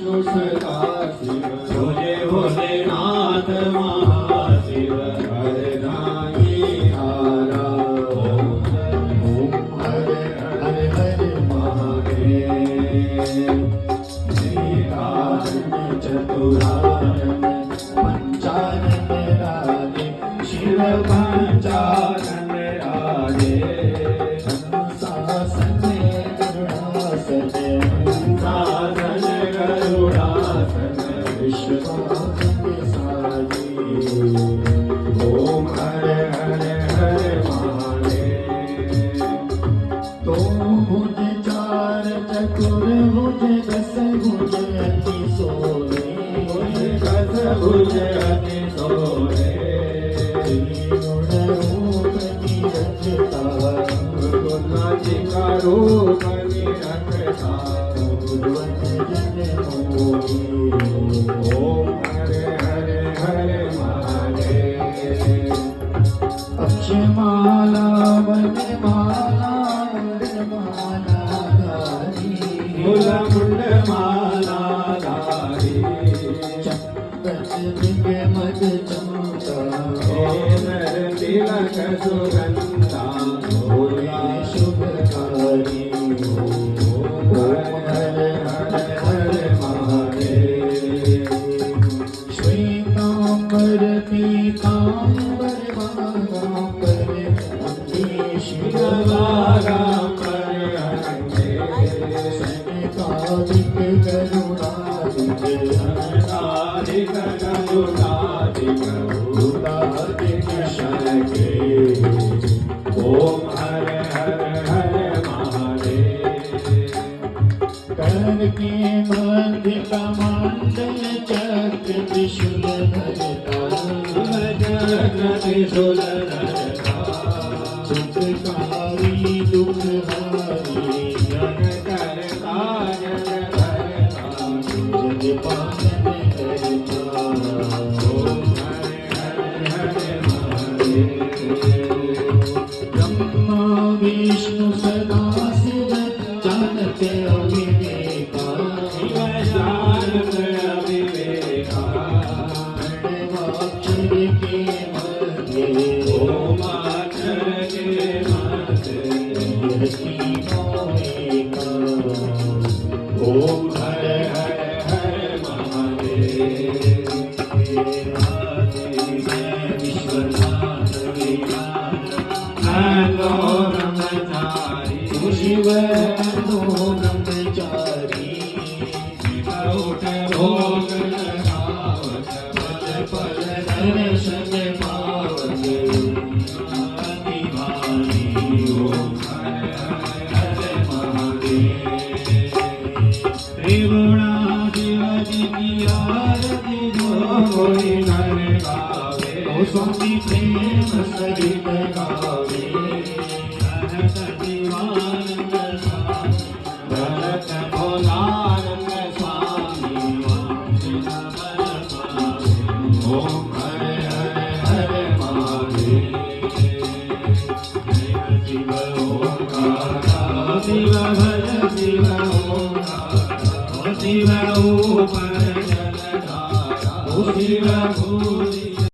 सदा शिव भोले भोलेनाथ महाशिव हर नाई हारा ओम हरे हरे हरे महादेव चतुरानन पंचानन राधे शिव पंचानन राधे हंसासने करुणासने हंसासने करुणासन विश्वनाथ साजी ओम हरे हरे हरे महादेव तो भुज चार चतुर भुज दस भुज अति सोरे दस भुज अति सोरे गुण रूप निरखता गुरुनाथी का रूप निरखता ओम हरे हरे हरे महादेव अक्षमाला वनमाला मुंडमाला धारी मूला मुंडमाला धारी चंदन दिग्मद चमका नर तिलक सुगंधा भोले शुभकारी पीतांबर बागांबर सनकादिक करुणादिक सनकादिक करुणादिक भूतादिक शनके ओम हरे हरे हरे महादेव कर के मध्य कमंडल चक्र त्रिशूल धरता त्रिशूल धरता सुखकारी दुखहारी जन करता जन करता जग पालन करता ओम हरे हरे हरे महादेव ब्रह्मा विष्णु सदा शिव जानते अविवेका शिव जानते अविवेका अक्षर के मध्य ओम अक्षर के मध्य तीनों ओम हरे हरे हरे महादेव विश्वनाथ नंदो ब्रह्मचारी शिव नंदो ब्रह्मचारी शिव उठ भोग लगावत पल पल दर्शन पावत अति भारी ओम हरे हरे हरे महादेव त्रिगुणादिव जी की आरती जो कोई नर गावे ओ स्वामी प्रेम सहित गावे भरत दीवानंद स्वामी भरत भोलानंद स्वामी ओम हरे हरे हरे महादेव शिव ओंकार शिव भज शिव ओंकार शिव ऊपर जलधारा शिव भूरि